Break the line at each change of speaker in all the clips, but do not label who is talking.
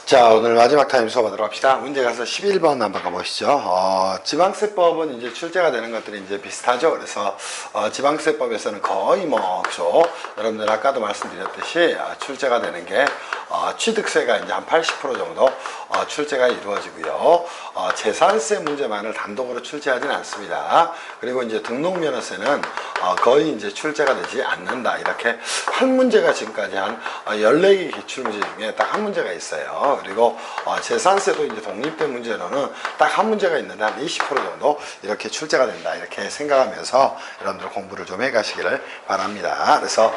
자, 오늘 마지막 타임 수업하도록 합시다. 문제 가서 11번 한번 가보시죠. 지방세법은 이제 출제가 되는 것들이 이제 비슷하죠. 그래서, 지방세법에서는 거의 그죠. 여러분들 아까도 말씀드렸듯이, 출제가 되는 게, 취득세가 이제 한 80% 정도, 출제가 이루어지고요. 재산세 문제만을 단독으로 출제하지는 않습니다. 그리고 이제 등록면허세는, 거의 이제 출제가 되지 않는다. 이렇게 한 문제가 지금까지 한 14개 기출문제 중에 딱 한 문제가 있어요. 그리고 재산세도 이제 독립된 문제로는 딱 한 문제가 있는데 한 20% 정도 이렇게 출제가 된다. 이렇게 생각하면서 여러분들 공부를 좀 해가시기를 바랍니다. 그래서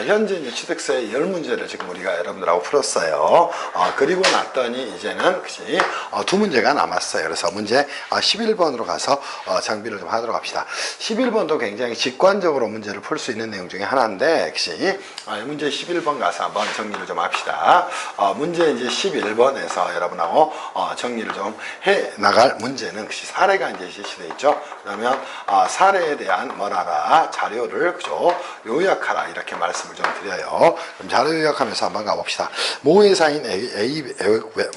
현재 이제 취득세 10문제를 지금 우리가 여러분들하고 풀었어요. 그리고 났더니 이제는 그치, 두 문제가 남았어요. 그래서 문제 11번으로 가서 정비를 좀 하도록 합시다. 11번도 굉장히 직관적으로 문제를 풀 수 있는 내용 중에 하나인데, 그치, 문제 11번 가서 한번 정리를 좀 합시다. 문제 이제 11번에서 여러분하고 정리를 좀 해 나갈 문제는 그치, 사례가 이제 제시되어 있죠. 그러면 사례에 대한 뭐라라 자료를 그죠, 요약하라 이렇게 말씀을 좀 드려요. 그럼 자료 요약하면서 한번 가봅시다. 모 회사인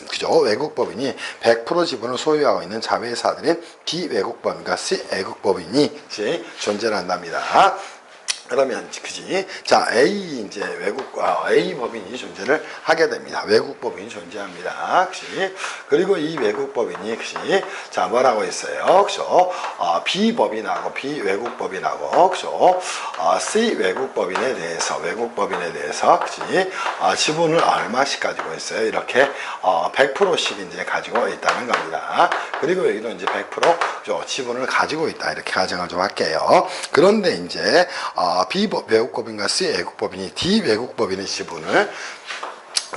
그죠, 외국법인이 100% 지분을 소유하고 있는 자회사들인 B 외국법인과 C 외국법인이 존재를 한답니다. 그러면 그지, 자, A 이제 A 법인이 존재를 하게 됩니다. 외국 법인이 존재합니다. 그지? 그리고 이 외국 법인이 그지, 자, 뭐라고 했어요? 그죠? B 법인하고 B 외국 법인하고 그죠? C 외국 법인에 대해서 그지? 지분을 얼마씩 가지고 있어요? 이렇게 100%씩 이제 가지고 있다는 겁니다. 그리고 여기도 이제 100% 그죠? 지분을 가지고 있다. 이렇게 가정을 좀 할게요. 그런데 이제 B 외국법인과 C 외국법인이 D 외국법인의 지분을,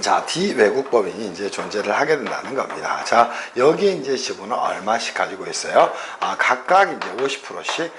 자, D 외국법인이 이제 존재를 하게 된다는 겁니다. 자, 여기에 이제 지분을 얼마씩 가지고 있어요? 각각 이제 50%씩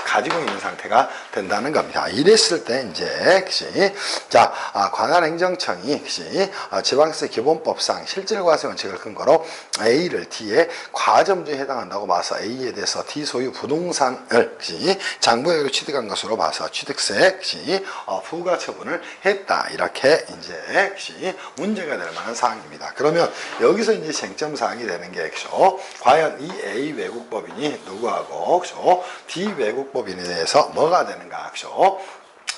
가지고 있는 상태가 된다는 겁니다. 이랬을 때 이제, 그치, 자, 관할행정청이, 그치, 지방세 기본법상 실질과세 원칙을 근거로 A를 D의 과점주에 해당한다고 봐서 A에 대해서 D 소유 부동산을, 그치, 장부액으로 취득한 것으로 봐서 취득세, 그치, 부과 처분을 했다. 이렇게 이제, 그치, 문제가 될 만한 사항입니다. 그러면 여기서 이제 쟁점 사항이 되는 게, 그죠, 과연 이 A 외국법인이 누구하고, 그죠, D 외국법인에 대해서 뭐가 되는가, 그죠,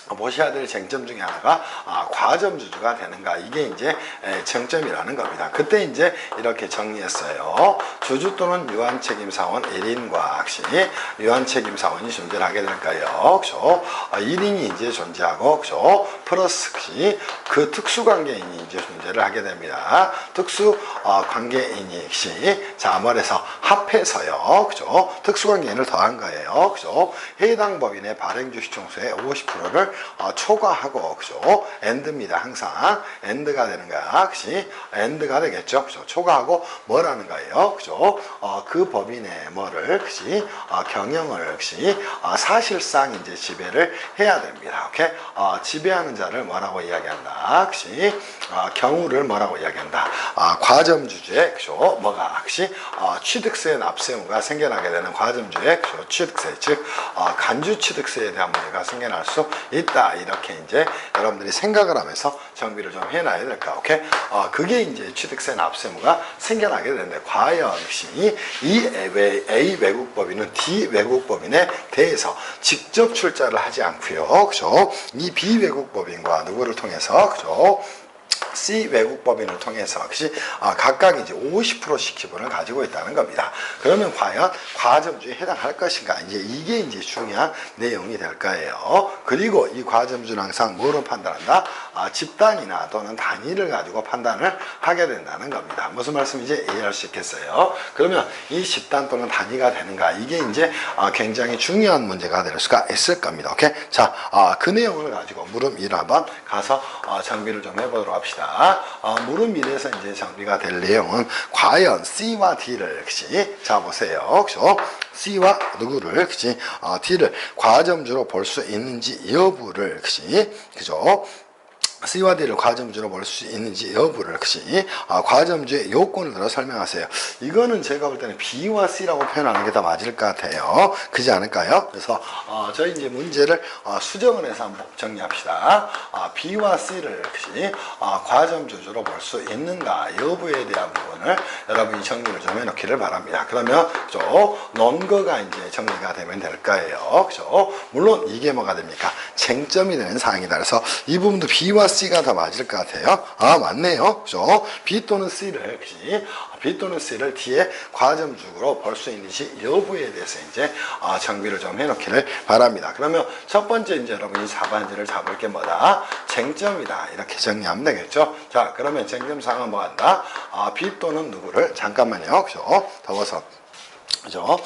보셔야 될 쟁점 중에 하나가 과점주주가 되는가, 이게 이제 쟁점이라는 겁니다. 그때 이제 이렇게 정리했어요. 주주 또는 유한책임사원 1인과 유한책임사원이 존재를 하게 될까요? 그죠? 1인이 이제 존재하고, 그죠? 플러스 그 특수관계인이 이제 존재를 하게 됩니다. 특수관계인이 자, 말해서 합해서요. 그죠? 특수관계인을 더한 거예요. 그죠? 해당 법인의 발행주식총수의 50%를 초과하고, 그죠? 엔드입니다. 항상 엔드가 되는 거야. 그치? 엔드가 되겠죠. 그죠? 초과하고 뭐라는 거예요? 그죠? 그 법인의 뭐를, 그치? 경영을, 그치? 사실상 이제 지배를 해야 됩니다. 오케이? 지배하는 자를 뭐라고 이야기한다? 그치? 경우를 뭐라고 이야기한다? 과점주주의, 그죠? 뭐가, 그치? 취득세 납세 의무가 생겨나게 되는 과점주의, 그죠? 취득세, 즉, 간주 취득세에 대한 문제가 생겨날 수 있다. 이렇게 이제 여러분들이 생각을 하면서 정비를 좀 해놔야 될까. 오케이? 그게 이제 취득세 납세 의무가 생겨나게 되는데, 과연 이 A 외국법인은 D 외국법인에 대해서 직접 출자를 하지 않고요. 그죠? 이 B 외국법인과 누구를 통해서, 그죠? C 외국법인을 통해서 역시 각각 이제 50%씩 지분을 가지고 있다는 겁니다. 그러면 과연 과점주에 해당할 것인가? 이게 이제 중요한 내용이 될 거예요. 그리고 이 과점주는 항상 뭐로 판단한다? 집단이나 또는 단위를 가지고 판단을 하게 된다는 겁니다. 무슨 말씀인지 이해할 수 있겠어요? 그러면 이 집단 또는 단위가 되는가? 이게 이제 굉장히 중요한 문제가 될 수가 있을 겁니다. 오케이? 자, 그 내용을 가지고 물음 1 한번 가서 정비를 좀 해보도록 합시다. 물음 1에서 이제 정비가 될 내용은 과연 C와 D를, 그치? 자, 보세요. 그죠? C와 누구를, 그치? D를 과점주로 볼 수 있는지 여부를, 그치? 그죠? C와 D를 과점주로 볼 수 있는지 여부를 역시 과점주의 요건을 들어 설명하세요. 이거는 제가 볼 때는 B와 C라고 표현하는 게 더 맞을 것 같아요. 그지 않을까요? 그래서 저희 이제 문제를 수정을 해서 한번 정리합시다. B와 C를 역시 과점주로 볼 수 있는가 여부에 대한 부분을 여러분이 정리를 좀 해놓기를 바랍니다. 그러면 논거가 이제 정리가 되면 될 거예요. 그죠? 물론 이게 뭐가 됩니까? 쟁점이 되는 사항이다. 그래서 이 부분도 B와 C가 더 맞을 것 같아요. 맞네요. 그죠? B 또는 C를 역시 B 또는 C를 D의 과점주로 볼 수 있는지 여부에 대해서 이제 정비를 좀 해놓기를 바랍니다. 그러면 첫 번째 이제 여러분이 잡아지를 잡을 게 뭐다? 쟁점이다. 이렇게 정리하면 되겠죠? 자, 그러면 쟁점 사항은 뭐 한다? B 또는 누구를 잠깐만요. 그죠? 더워서 그죠?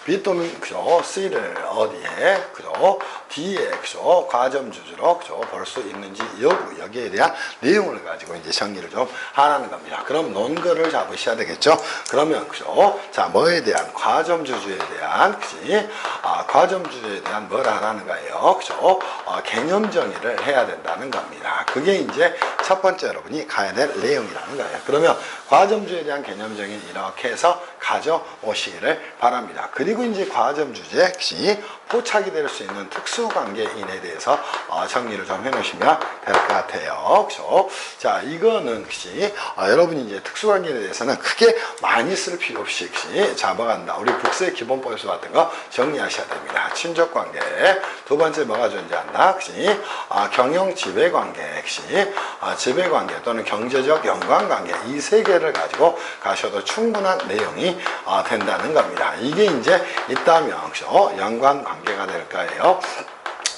B 또는 그죠? C를 어디에 그죠? D에 그죠? 과점주로 그죠? 볼 수 있는지 여부 여기에 대한 내용을 가지고 이제 정리를 좀 하라는 겁니다. 그럼 논거를 잡으셔야 되겠죠? 그러면 그죠? 자, 뭐에 대한 과점주에 대한 그지? 과점주에 대한 뭘 하라는 거예요? 그죠? 개념 정의를 해야 된다는 겁니다. 그게 이제 첫 번째 여러분이 가야 될 내용이라는 거예요. 그러면 과점주에 대한 개념 정의 이렇게 해서 가져오시기를 바랍니다. 그리고 이제 과점 주제 역시 포착이 될 수 있는 특수관계인에 대해서 정리를 좀 해놓으시면 될 것 같아요. 그렇죠? 자, 이거는 역시 여러분이 이제 특수관계에 대해서는 크게 많이 쓸 필요 없이 역시 잡아간다. 우리 국세 기본법에서 봤던 거 정리하셔야 됩니다. 친족관계. 두 번째 뭐가 존재한다? 역시 경영 지배관계. 역시 지배관계 또는 경제적 연관관계. 이 세 개를 가지고 가셔도 충분한 내용이 된다는 겁니다. 이게 이제 있다면 그렇죠? 연관관계가 될 거예요.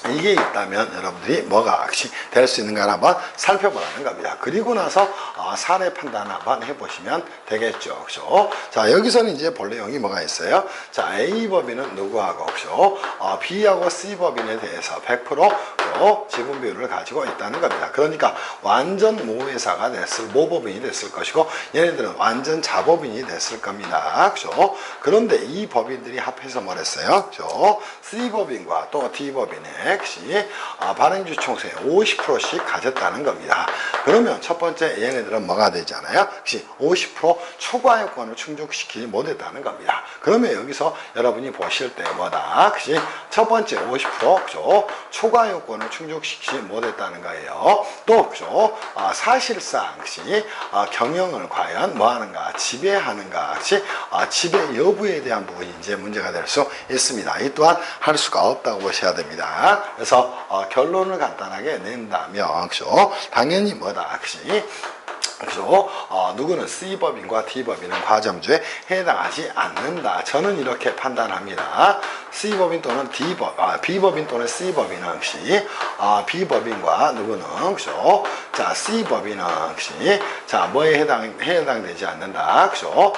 이게 있다면 여러분들이 뭐가 될 수 있는가 한번 살펴보라는 겁니다. 그리고 나서 사례 판단 한번 해보시면 되겠죠. 그죠? 자, 여기서는 이제 볼 내용이 뭐가 있어요? 자, A 법인은 누구하고 그죠? B하고 C 법인에 대해서 100% 지분 비율을 가지고 있다는 겁니다. 그러니까 완전 모회사가 됐을 모법인이 됐을 것이고 얘네들은 완전 자법인이 됐을 겁니다. 그죠? 그런데 이 법인들이 합해서 뭘 했어요? 그죠? C 법인과 또 D 법인의 역시 발행주 총수의 50%씩 가졌다는 겁니다. 그러면 첫 번째 얘네들은 뭐가 되잖아요? 역시 50% 초과 요건을 충족시키지 못했다는 겁니다. 그러면 여기서 여러분이 보실 때 뭐다? 역시 첫 번째 50% 그죠? 초과 요건을 충족시키지 못했다는 거예요. 또 그죠? 사실상 역시 경영을 과연 뭐 하는가? 지배하는가? 역시 지배 여부에 대한 부분이 이제 문제가 될 수 있습니다. 이 또한 할 수가 없다고 보셔야 됩니다. 그래서 결론을 간단하게 낸다면 그죠? 당연히 뭐다? 역시 그죠? 누구는 C법인과 D법인은 과점주에 해당하지 않는다. 저는 이렇게 판단합니다. C법인 또는 B법인 또는 C법인은 역시 B법인과 누구는 그죠? 자, C법인은 역시 자, 뭐에 해당되지 않는다. 그죠?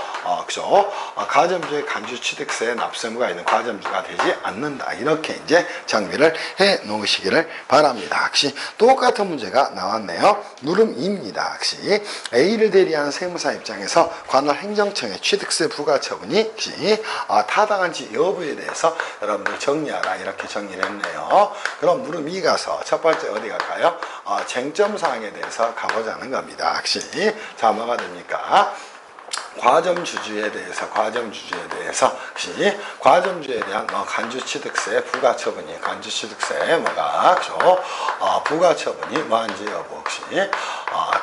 그죠? 과점주의 간주 취득세 납세무가 있는 과점주가 되지 않는다. 이렇게 이제 정리를 해 놓으시기를 바랍니다. 역시 똑같은 문제가 나왔네요. 누름 2입니다. 역시 A를 대리하는 세무사 입장에서 관할 행정청의 취득세 부과 처분이 역시 타당한지 여부에 대해서 여러분들 정리하라. 이렇게 정리를 했네요. 그럼 누름 2 가서 첫 번째 어디 갈까요? 쟁점 사항에 대해서 가보자는 겁니다. 역시 자, 뭐가 됩니까? 과점주주에 대해서 역시 과점주에 대한 간주취득세 부과처분이 간주취득세 뭐가 그죠? 부과처분이 뭐한지 여부 혹시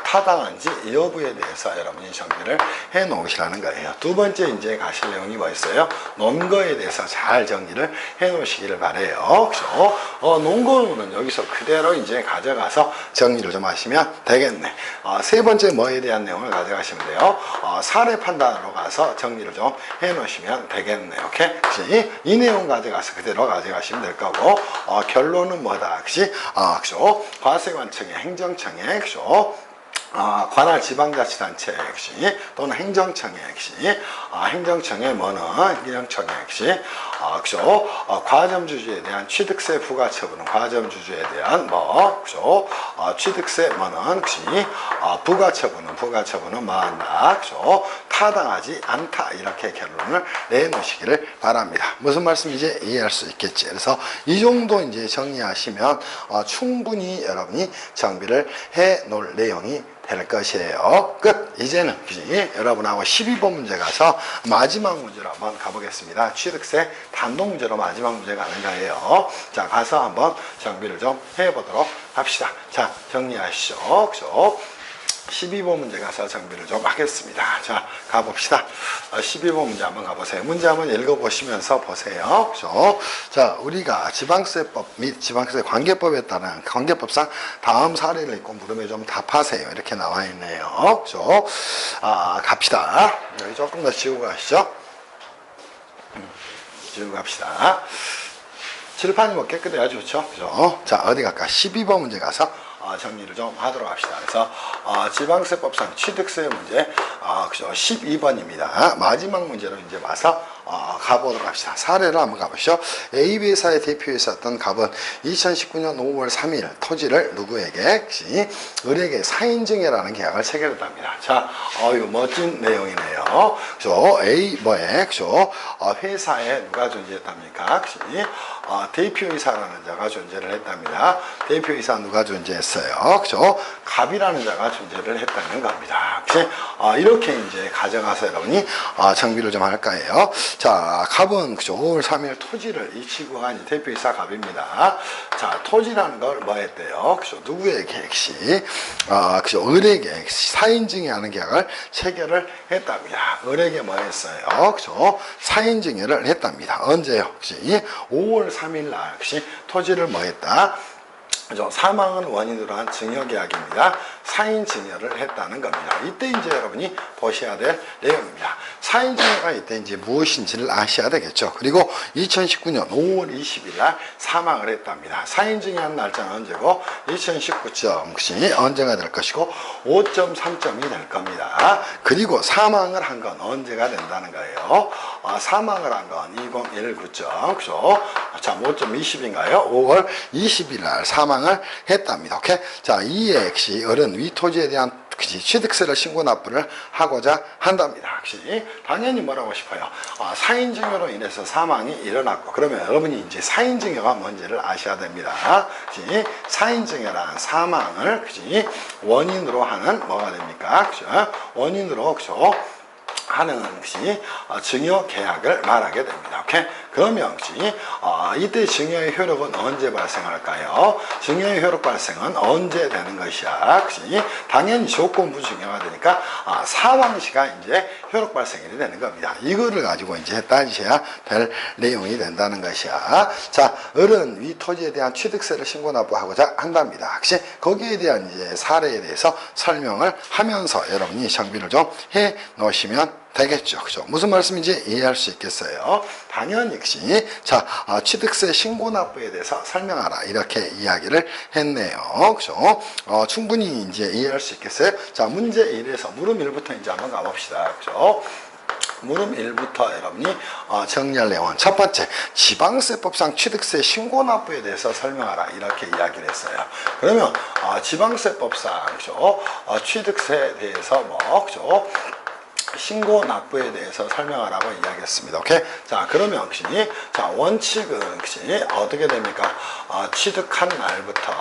타당한지 여부에 대해서 여러분이 정리를 해 놓으시라는 거예요. 두 번째 이제 가실 내용이 뭐 있어요? 논거에 대해서 잘 정리를 해 놓으시기를 바래요. 그죠? 논거는 여기서 그대로 이제 가져가서 정리를 좀 하시면 되겠네. 세 번째 뭐에 대한 내용을 가져가시면 돼요. 사례 판단으로 가서 정리를 좀 해 놓으시면 되겠네요. 오케이? 이 내용 가져가서 그대로 가져가시면 될 거고, 결론은 뭐다? 그죠? 과세관청의 행정청의 그죠? 관할 지방자치단체 역시 또는 행정청에 역시 행정청의 뭐는 행정청에 역시 그죠 과점주주에 대한 취득세 부과처분은 과점주주에 대한 그죠 취득세 뭐는 역시 부과처분은 뭐한다 그죠 타당하지 않다 이렇게 결론을 내놓으시기를 바랍니다. 무슨 말씀인지 이해할 수 있겠지. 그래서 이 정도 이제 정리하시면 충분히 여러분이 정비를 해 놓을 내용이 될 것이에요. 끝! 이제는 여러분하고 12번 문제 가서 마지막 문제로 한번 가보겠습니다. 취득세 단독 문제로 마지막 문제 가는 거예요. 자, 가서 한번 정비를 좀 해보도록 합시다. 자, 정리하시죠. 그죠? 12번 문제 가서 정비를 좀 하겠습니다. 자, 가봅시다. 12번 문제 한번 가보세요. 문제 한번 읽어보시면서 보세요. 그죠? 자, 우리가 지방세법 및 지방세 관계법에 따른 관계법상 다음 사례를 읽고 물음에 좀 답하세요. 이렇게 나와 있네요. 그죠? 갑시다. 여기 조금 더 지우고 가시죠. 지우고 갑시다. 칠판이 뭐 깨끗해야 좋죠. 그죠? 자, 어디 갈까? 12번 문제 가서 정리를 좀 하도록 합시다. 그래서 지방세법상 취득세 문제 그죠 12번입니다. 마지막 문제로 이제 와서 가보도록 합시다. 사례를 한번 가보시죠. AB회사의 대표이사였던 갑은 2019년 5월 3일 토지를 누구에게? 을에게 사인증여라는 계약을 체결했답니다. 자, 이거 멋진 내용이네요. 그죠? A 뭐에? 그죠? 회사에 누가 존재했답니까? 대표이사라는 자가 존재를 했답니다. 대표이사 누가 존재했어요? 그죠? 갑이라는 자가 존재를 했다는 겁니다. 이렇게 이제 가정해서 여러분이 정비를 좀 할 거예요. 자, 갑은 그죠? 5월 3일 토지를 이 친구가 이제 대표이사 갑입니다. 자, 토지라는 걸 뭐 했대요? 그죠? 누구에게 그죠? 을에게 사인증여하는 계약을 체결을 했답니다. 을에게 뭐 했어요? 그죠? 사인증여를 했답니다. 언제요? 그죠? 5월 3일 날 역시 토지를 뭐 했다? 그죠? 사망을 원인으로 한 증여계약입니다. 사인증여를 했다는 겁니다. 이때 이제 여러분이 보셔야 될 내용입니다. 사인증여가 이때 이제 무엇인지를 아셔야 되겠죠. 그리고 2019년 5월 20일 날 사망을 했답니다. 사인증여한 날짜는 언제고 2019점 혹시 언제가 될 것이고 5.3점이 될 겁니다. 그리고 사망을 한 건 언제가 된다는 거예요. 사망을 한 건 2019점 그죠? 자, 5.20인가요? 5월 20일 날 사망을 했답니다. 오케이? 자, 이에 역시 을은 위 토지에 대한 취득세를 신고 납부를 하고자 한답니다. 당연히 뭐라고 싶어요? 사인증여로 인해서 사망이 일어났고, 그러면 여러분이 이제 사인증여가 뭔지를 아셔야 됩니다. 사인증여란 사망을 원인으로 하는 뭐가 됩니까? 그죠? 원인으로 그죠? 하는 것이 증여 계약을 말하게 됩니다. 오케이? 그러면 혹시 이때 증여의 효력은 언제 발생할까요? 증여의 효력 발생은 언제 되는 것이야? 그치? 당연히 조건부 증여가 되니까 사망시가 이제 효력 발생이 되는 겁니다. 이거를 가지고 이제 따지셔야 될 내용이 된다는 것이야. 자, 을은 위 토지에 대한 취득세를 신고 납부하고자 한답니다. 그치? 거기에 대한 이제 사례에 대해서 설명을 하면서 여러분이 정비를 좀 해 놓으시면 되겠죠. 그죠? 무슨 말씀인지 이해할 수 있겠어요? 당연히 역시 자, 취득세 신고 납부에 대해서 설명하라. 이렇게 이야기를 했네요. 그죠? 충분히 이제 이해할 수 있겠어요? 자, 문제 1에서 물음 1부터 이제 한번 가봅시다. 그죠? 물음 1부터 여러분이 정리할 내용은 첫 번째, 지방세법상 취득세 신고 납부에 대해서 설명하라. 이렇게 이야기를 했어요. 그러면 지방세법상 그죠? 취득세에 대해서 그죠? 신고 납부에 대해서 설명하라고 이야기했습니다. 오케이? 자, 그러면 혹시 자, 원칙은 혹시 어떻게 됩니까? 취득한 날부터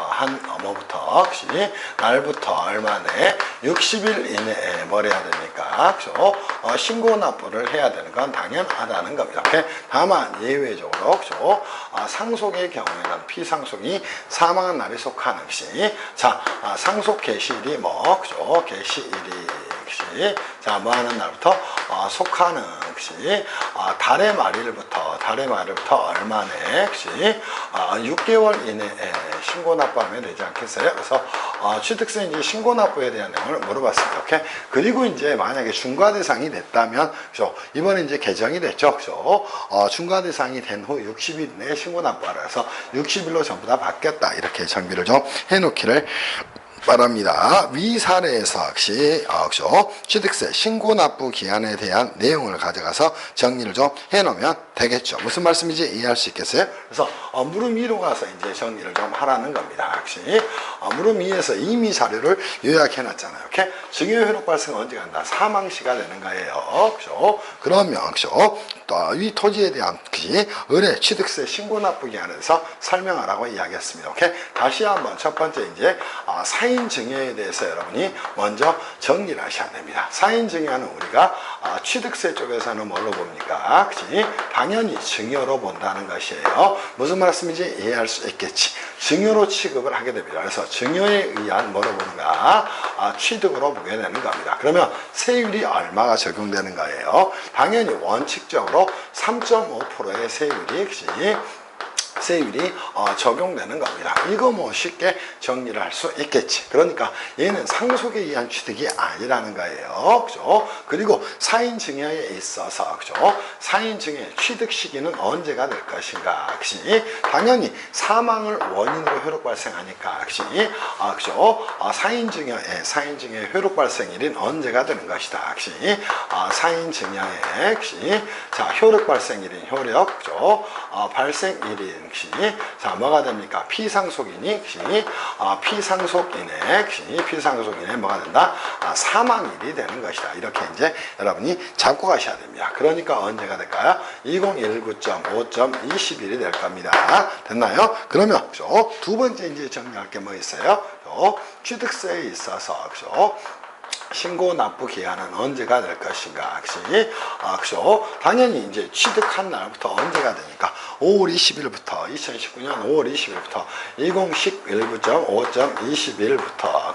뭐부터 혹시 날부터 얼마 내에 60일 이내에 뭘 해야 됩니까? 그죠? 신고 납부를 해야 되는 건 당연하다는 겁니다. 오케이? 다만 예외적으로 그죠? 상속의 경우에는 피상속이 사망한 날에 속하는 것이 자, 상속 개시일이 그죠? 개시일이 자, 뭐 하는 날부터 속하는 것이 달의 말일부터 얼마 내에 6개월 이내에 신고 납부하면 되지 않겠어요? 그래서 취득세 이제 신고 납부에 대한 내용을 물어봤습니다. 오케이? 그리고 이제 만약에 중과 대상이 됐다면 그죠? 이번에 이제 개정이 됐죠. 그죠? 중과 대상이 된 후 60일 내에 신고 납부하라 해서 60일로 전부 다 바뀌었다. 이렇게 정비를 좀 해놓기를 바랍니다. 위 사례에서 역시 그죠? 취득세 신고 납부 기한에 대한 내용을 가져가서 정리를 좀 해놓으면 되겠죠. 무슨 말씀인지 이해할 수 있겠어요? 그래서 물음 2로 가서 이제 정리를 좀 하라는 겁니다. 역시 물음 2에서 이미 자료를 요약해놨잖아요. 이렇게 증여 효력 발생 언제 간다? 사망시가 되는 거예요. 그죠? 그러면 그죠? 또 이 토지에 대한 의뢰 취득세 신고 납부 기한에서 설명하라고 이야기했습니다. 오케이? 다시 한번 첫 번째 이제 사인 증여에 대해서 여러분이 먼저 정리를 하셔야 됩니다. 사인 증여는 우리가 취득세 쪽에서는 뭘로 봅니까? 그치? 당연히 증여로 본다는 것이에요. 무슨 말씀인지 이해할 수 있겠지. 증여로 취급을 하게 됩니다. 그래서 증여에 의한 뭐로 보는가? 취득으로 보게 되는 겁니다. 그러면 세율이 얼마가 적용되는 거예요? 당연히 원칙적으로 3.5%의 세율이 적용되는 겁니다. 이거 뭐 쉽게 정리를 할 수 있겠지. 그러니까 얘는 상속에 의한 취득이 아니라는 거예요. 그죠? 그리고 사인 증여에 있어서 그죠? 사인 증여의 취득 시기는 언제가 될 것인가? 그치? 당연히 사망을 원인으로 효력 발생하니까 그치? 그죠? 사인 증여의 효력 발생일은 언제가 되는 것이다. 그치? 사인 증여의 그치? 자, 효력 발생일인 그죠? 발생일인 자, 뭐가 됩니까? 피상속인이 피상속인의 뭐가 된다? 사망일이 되는 것이다. 이렇게 이제 여러분이 잡고 가셔야 됩니다. 그러니까 언제가 될까요? 2019.5.20일이 될 겁니다. 됐나요? 그러면 그죠? 두 번째 이제 정리할 게 뭐 있어요? 그죠? 취득세에 있어서 그죠? 신고 납부 기한은 언제가 될 것인가? 그죠? 당연히 이제 취득한 날부터 언제가 되니까 5월 20일부터 2019년 5월 20일부터 2019.5.20일부터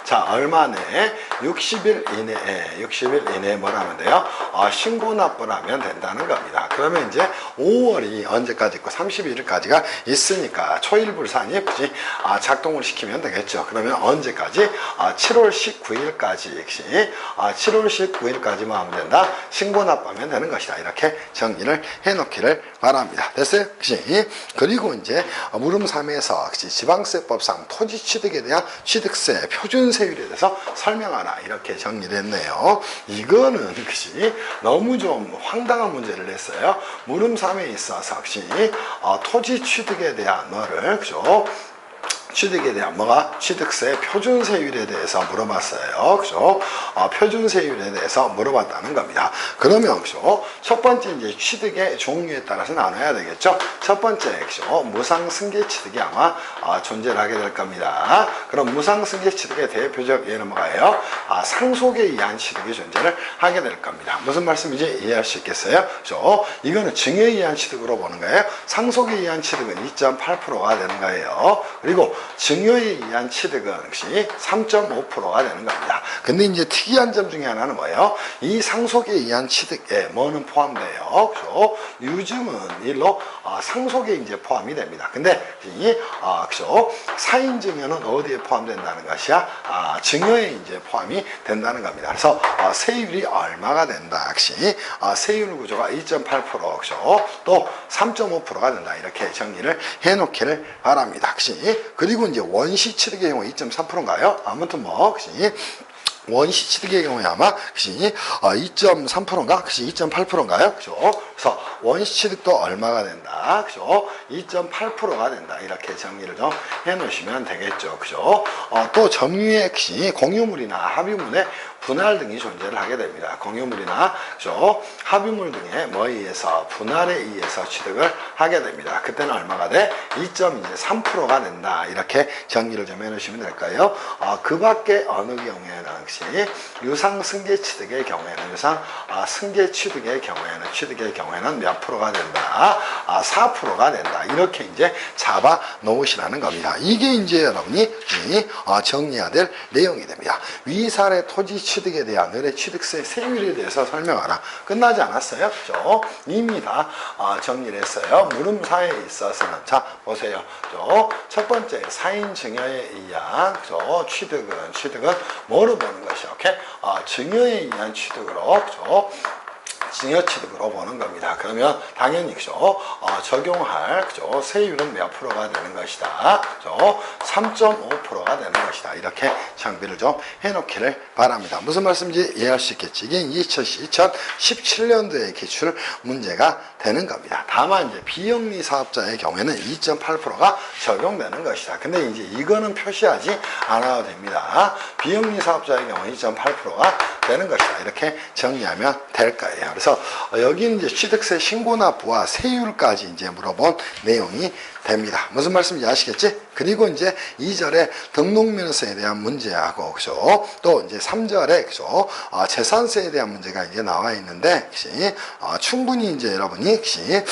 자, 얼마 내에 60일 이내에 뭐라면 돼요? 신고 납부를 하면 된다는 겁니다. 그러면 이제 5월이 언제까지 있고 31일까지가 있으니까 초일불산이 작동을 시키면 되겠죠. 그러면 언제까지? 7월 19일까지 7월 19일까지만 하면 된다. 신고 납부하면 되는 것이다. 이렇게 정리를 해놓기를 바랍니다. 됐어요? 그리고 이제 물음 3에서 지방세법상 토지 취득에 대한 취득세 표준세율에 대해서 설명하라. 이렇게 정리를 했네요. 이거는 너무 좀 황당한 문제를 냈어요. 물음 3에 있어서 토지 취득에 대한 그죠? 취득에 대한 취득세 표준세율에 대해서 물어봤어요. 그죠? 표준세율에 대해서 물어봤다는 겁니다. 그러면 그죠? 첫 번째 이제 취득의 종류에 따라서 나눠야 되겠죠? 첫 번째 그죠? 무상승계 취득이 아마 존재를 하게 될 겁니다. 그럼 무상승계 취득의 대표적 예는 뭐가요? 상속에 의한 취득이 존재를 하게 될 겁니다. 무슨 말씀인지 이해할 수 있겠어요? 그죠? 이거는 증여에 의한 취득으로 보는 거예요. 상속에 의한 취득은 2.8%가 되는 거예요. 그리고 증여에 의한 취득은 역시 3.5%가 되는 겁니다. 근데 이제 특이한 점 중에 하나는 뭐예요? 이 상속에 의한 취득에 뭐는 포함돼요? 그죠? 요즘은 일로 상속에 이제 포함이 됩니다. 근데 그죠? 사인 증여는 어디에 포함된다는 것이야? 증여에 이제 포함이 된다는 겁니다. 그래서 세율이 얼마가 된다? 역시 세율 구조가 2.8% 그죠? 또 3.5%가 된다. 이렇게 정리를 해놓기를 바랍니다. 그리고 이제 원시 취득의 경우 2.3%인가요? 아무튼 원시 취득의 경우에 아마 2.3%인가? 2.8%인가요? 그죠? 그래서 원시 취득도 얼마가 된다? 그죠? 2.8%가 된다. 이렇게 정리를 좀 해놓으시면 되겠죠. 그죠? 또 점유의 공유물이나 합유물의 분할 등이 존재를 하게 됩니다. 공유물이나 그죠? 합유물 등의 뭐에 의해서 분할에 의해서 취득을 하게 됩니다. 그때는 얼마가 돼? 2.3%가 된다. 이렇게 정리를 좀 해놓으시면 될까요? 그 밖에 어느 경우에는 역시 유상 승계 취득의 경우에는 승계 취득의 경우에는 몇 프로가 된다? 4%가 된다. 이렇게 이제 잡아 놓으시라는 겁니다. 이게 이제 여러분이 정리해야 될 내용이 됩니다. 위사례 토지 취득에 대한 의뢰 취득세 세율에 대해서 설명하라. 끝나지 않았어요. 그죠? 이미 다 정리를 했어요. 물음 4에 있어서는 자 보세요. 그죠? 첫 번째 사인 증여에 의한 그죠? 취득은 뭐로 보는 것이요? 증여에 의한 취득으로 그죠? 증여취득으로 보는 겁니다. 그러면 당연히 그죠? 적용할 그죠? 세율은 몇 프로가 되는 것이다. 그죠? 3.5%가 되는 것이다. 이렇게 정비를 좀 해놓기를 바랍니다. 무슨 말씀인지 이해할 수 있겠지. 이게 2017년도에 기출 문제가 되는 겁니다. 다만 이제 비영리 사업자의 경우에는 2.8%가 적용되는 것이다. 근데 이제 이거는 표시하지 않아도 됩니다. 비영리 사업자의 경우 2.8%가 되는 것이다. 이렇게 정리하면 될 거예요. 그래서 여기는 이제 취득세 신고납부와 세율까지 이제 물어본 내용이 됩니다. 무슨 말씀인지 아시겠지? 그리고 이제 2절에 등록면허세에 대한 문제하고, 그죠? 또 이제 3절에, 그죠? 재산세에 대한 문제가 이제 나와 있는데, 그치? 충분히 이제 여러분이, 그치?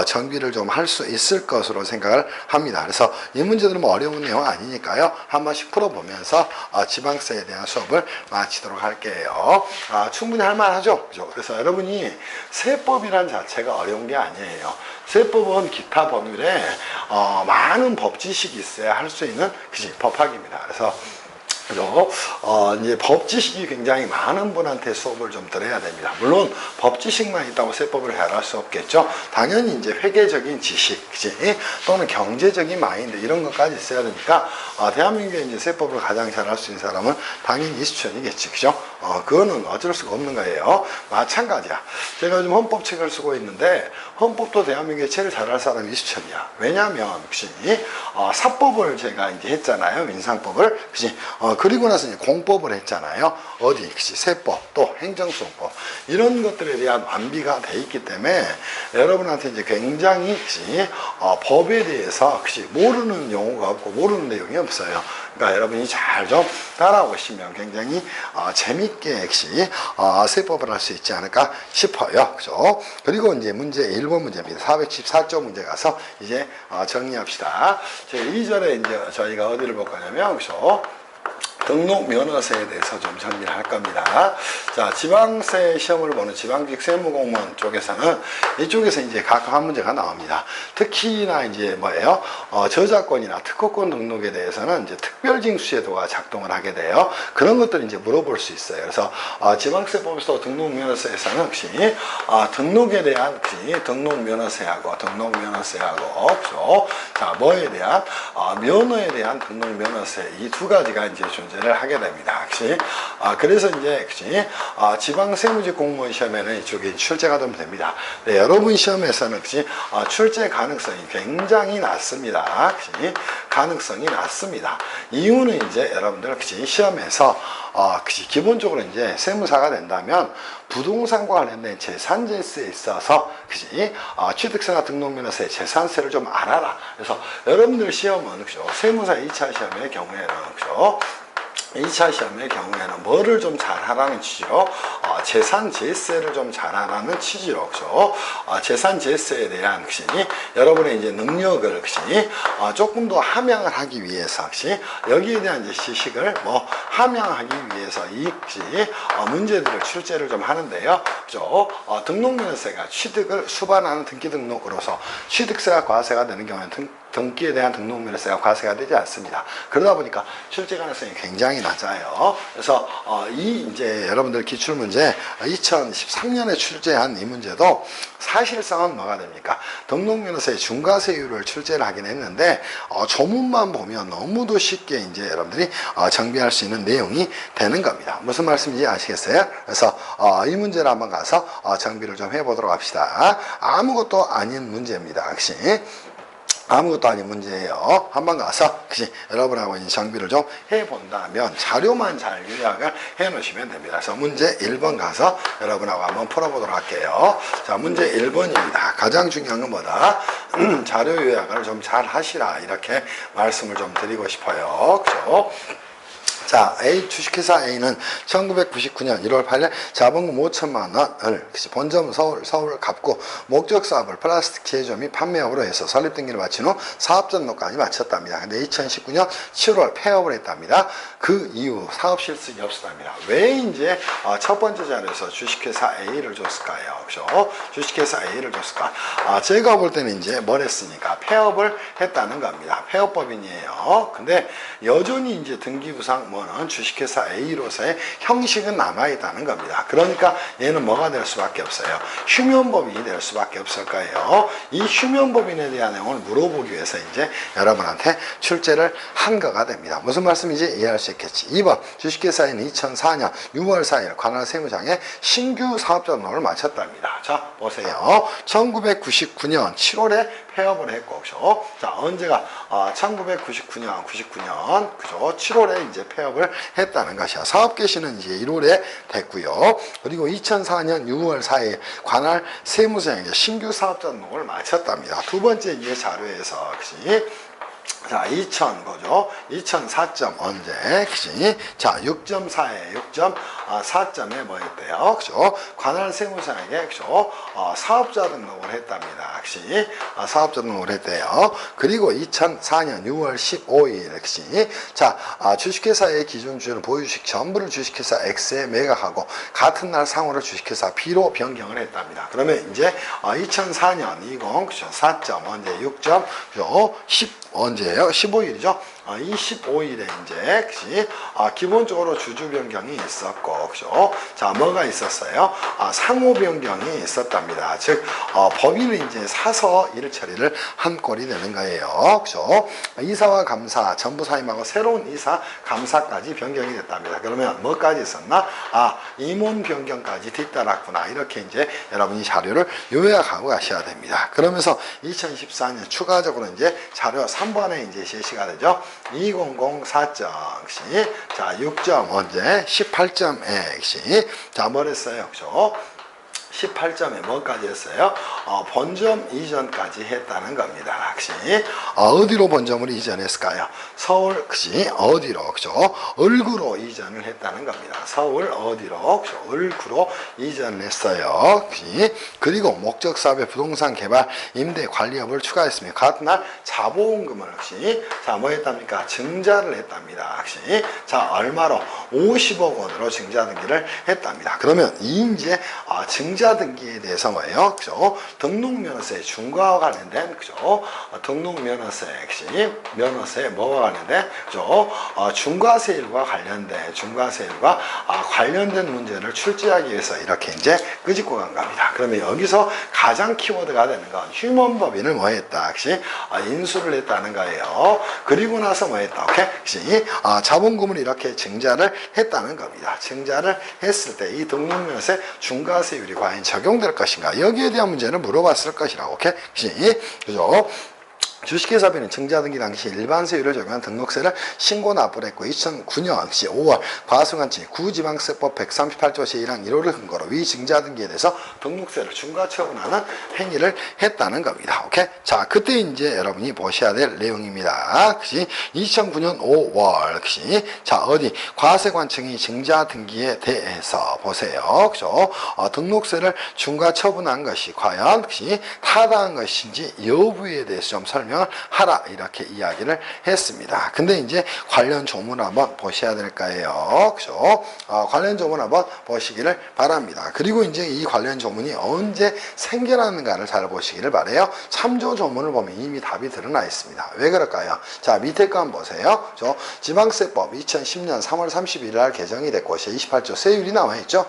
정비를 좀 할 수 있을 것으로 생각을 합니다. 그래서 이 문제들은 뭐 어려운 내용 아니니까요. 한 번씩 풀어보면서, 지방세에 대한 수업을 마치도록 할게요. 충분히 할만하죠? 그죠? 그래서 여러분이 세법이란 자체가 어려운 게 아니에요. 세법은 기타 법률에 많은 법 지식이 있어야 할 수 있는 그치 법학입니다. 그래서 그죠? 이제 법 지식이 굉장히 많은 분한테 수업을 좀 들어야 됩니다. 물론 법 지식만 있다고 세법을 해결할 수 없겠죠. 당연히 이제 회계적인 지식, 그치? 또는 경제적인 마인드 이런 것까지 있어야 되니까 대한민국에 이제 세법을 가장 잘할 수 있는 사람은 당연히 이수천이겠지, 그죠? 그거는 어쩔 수가 없는 거예요. 마찬가지야. 제가 요즘 헌법책을 쓰고 있는데 헌법도 대한민국에 제일 잘할 사람이 이수천이야. 왜냐하면 혹시 사법을 제가 이제 했잖아요, 민상법을, 그치? 그리고 나서 이제 공법을 했잖아요. 어디, 그치? 세법, 또 행정소송법 이런 것들에 대한 완비가 돼 있기 때문에 여러분한테 이제 굉장히 그치? 법에 대해서 그치? 모르는 용어가 없고 모르는 내용이 없어요. 그러니까 여러분이 잘 좀 따라오시면 굉장히 재밌게 역시 세법을 할 수 있지 않을까 싶어요. 그죠? 그리고 이제 문제 1번 문제입니다. 414쪽 문제 가서 이제 정리합시다. 제 2절에 이제 저희가 어디를 볼 거냐면, 그죠? 등록 면허세에 대해서 좀 정리를 할 겁니다. 자, 지방세 시험을 보는 지방직 세무공무원 쪽에서는 이쪽에서 이제 각각 한 문제가 나옵니다. 특히나 이제 뭐예요? 저작권이나 특허권 등록에 대해서는 이제 특별징수제도가 작동을 하게 돼요. 그런 것들을 이제 물어볼 수 있어요. 그래서 지방세법에서 등록면허세에서는 혹시 등록에 대한 등록면허세하고 그죠? 자, 뭐에 대한 면허에 대한 등록면허세 이 두 가지가 이제 존재를 하게 됩니다. 그치? 그래서 이제, 그치? 지방세무직 공무원 시험에는 이쪽에 출제가 좀 됩니다. 네, 여러분 시험에서는, 그치? 출제 가능성이 굉장히 낮습니다. 그치? 가능성이 낮습니다. 이유는 이제 여러분들, 그치? 시험에서, 그치? 기본적으로 이제 세무사가 된다면 부동산과 관련된 재산제세에 있어서, 그치? 취득세나 등록면허세, 재산세를 좀 알아라. 그래서 여러분들 시험은, 그죠? 세무사 2차 시험의 경우에는, 그죠? 2차 시험의 경우에는 뭐를 좀 잘하라는 취지로 재산제세를 좀 잘하라는 취지로, 그죠? 재산제세에 대한 그치? 여러분의 이제 능력을 그치? 조금 더 함양을 하기 위해서 그치? 여기에 대한 이제 지식을 뭐 함양하기 위해서 이 그치? 문제들을 출제를 좀 하는데요. 그죠? 등록면허세가 취득을 수반하는 등기 등록으로서 취득세가 과세가 되는 경우에는 등기에 대한 등록면허세가 과세가 되지 않습니다. 그러다 보니까 출제 가능성이 굉장히 낮아요. 그래서 이 이제 여러분들 기출문제 2013년에 출제한 이 문제도 사실상은 뭐가 됩니까? 등록면허세 중과세율을 출제를 하긴 했는데 조문만 보면 너무도 쉽게 이제 여러분들이 정비할 수 있는 내용이 되는 겁니다. 무슨 말씀인지 아시겠어요? 그래서 이 문제를 한번 가서 정비를 좀 해보도록 합시다. 아무것도 아닌 문제입니다. 역시. 아무것도 아닌 문제예요. 한번 가서 그치? 여러분하고 이제 정비를 좀 해본다면 자료만 잘 요약을 해 놓으시면 됩니다. 그래서 문제 1번 가서 여러분하고 한번 풀어보도록 할게요. 자, 문제 1번입니다. 가장 중요한 건 뭐다? 자료 요약을 좀 잘 하시라 이렇게 말씀을 좀 드리고 싶어요. 그죠? 자, 주식회사 A는 1999년 1월 8일 자본금 5천만 원을 본점 서울 갑구 목적 사업을 플라스틱 제조 및 판매업으로 해서 설립 등기를 마친 후 사업 전로까지 마쳤답니다. 근데 2019년 7월 폐업을 했답니다. 그 이후 사업 실적이 없었답니다. 왜 이제 첫 번째 자료에서 주식회사 A를 줬을까요? 그죠? 주식회사 A를 줬을까? 제가 볼 때는 이제 뭘 했으니까 폐업을 했다는 겁니다. 폐업법인이에요. 근데 여전히 이제 등기부상 뭐는 주식회사 A로서의 형식은 남아있다는 겁니다. 그러니까 얘는 뭐가 될 수밖에 없어요? 휴면법인이 될 수밖에 없을 거예요. 이 휴면법인에 대한 내용을 물어보기 위해서 이제 여러분한테 출제를 한 거가 됩니다. 무슨 말씀인지 이해할 수 있겠지. 2번 주식회사인 2004년 6월 4일 관할 세무장에 신규 사업자 등록을 마쳤답니다. 자 보세요. 1999년 7월에 폐업을 했고, 그죠? 자, 언제가, 1999년, 그죠? 7월에 이제 폐업을 했다는 것이야. 사업 개시는 이제 1월에 됐고요. 그리고 2004년 6월 4일 관할 세무서에 이제 신규 사업자 등록을 마쳤답니다. 두 번째 이제 자료에서, 그지? 자, 2000거죠. 2004점 언제? 그지? 자, 6.4에 6.4점에 뭐였대요? 그죠? 관할 세무서에게 그죠? 사업자 등록을 했답니다. 그지? 사업자 등록을 했대요. 그리고 2004년 6월 15일 그지? 자, 주식회사의 기존주주는 보유주식 전부를 주식회사 X에 매각하고 같은 날 상호를 주식회사 B로 변경을 했답니다. 그러면 이제 2004년 20 그죠? 4점 언제? 6점 그죠? 10 언제예요? 15일이죠. 이 15일에 이제 그치? 기본적으로 주주 변경이 있었고, 그죠? 자, 뭐가 있었어요? 상호 변경이 있었답니다. 즉, 법인을 이제 사서 일 처리를 한 꼴이 되는 거예요. 그죠? 이사와 감사, 전부 사임하고 새로운 이사, 감사까지 변경이 됐답니다. 그러면 뭐까지 있었나? 임원 변경까지 뒤따랐구나. 이렇게 이제 여러분이 자료를 요약하고 가셔야 됩니다. 그러면서 2014년 추가적으로 이제 자료 3번에 이제 제시가 되죠. 2004점, 자, 6점 언제? 18점 X. 자, 뭐랬어요? 그죠? 18점에 뭐까지 했어요? 본점 이전까지 했다는 겁니다. 그치? 어디로 본점을 이전했을까요? 서울, 그치? 어디로, 그죠? 을구로 이전을 했다는 겁니다. 서울 어디로? 그죠? 을구로 이전을 했어요. 그치? 그리고 목적 사업의 부동산 개발, 임대 관리업을 추가했습니다. 같은 날 자본금을, 그치? 자, 뭐 했답니까? 증자를 했답니다. 그치? 자, 얼마로? 50억 원으로 증자 등기를 했답니다. 그러면 이 이제 증자 등기에 대해서 뭐예요? 그죠? 등록면허세 중과와 관련된, 그죠? 등록면허세, 면허세 뭐와 관련된, 그죠? 중과세율과 관련된 문제를 출제하기 위해서 이렇게 이제 끄집고 간 겁니다. 그러면 여기서 가장 키워드가 되는 건 휴먼법인을 뭐 했다? 그치? 인수를 했다는 거예요. 그리고 나서 뭐 했다? 오케이? 그치? 자본금을 이렇게 증자를 했다는 겁니다. 증자를 했을 때 이 등록면허세 중과세율이 과연 적용될 것인가? 여기에 대한 문제는 물어봤을 것이라고. 오케이? 그죠? 주식회사비는 증자 등기 당시 일반 세율을 적용한 등록세를 신고 납부를 했고 2009년 5월 과수관청 구지방세법 138조 제1항 1호를 근거로 위 증자 등기에 대해서 등록세를 중과 처분하는 행위를 했다는 겁니다. 오케이? 자, 그때 이제 여러분이 보셔야 될 내용입니다. 그치? 2009년 5월 그치? 자, 어디 과세관청이 증자 등기에 대해서 보세요. 그죠? 등록세를 중과 처분한 것이 과연 그치? 타당한 것인지 여부에 대해서 좀 설명을 하라 이렇게 이야기를 했습니다. 근데 이제 관련 조문 한번 보셔야 될 거예요. 그죠? 관련 조문 한번 보시기를 바랍니다. 그리고 이제 이 관련 조문이 언제 생겨났는가를 잘 보시기를 바래요. 참조 조문을 보면 이미 답이 드러나 있습니다. 왜 그럴까요? 자, 밑에 거 한번 보세요. 지방세법 2010년 3월 31일 날 개정이 됐고 28조 세율이 나와 있죠.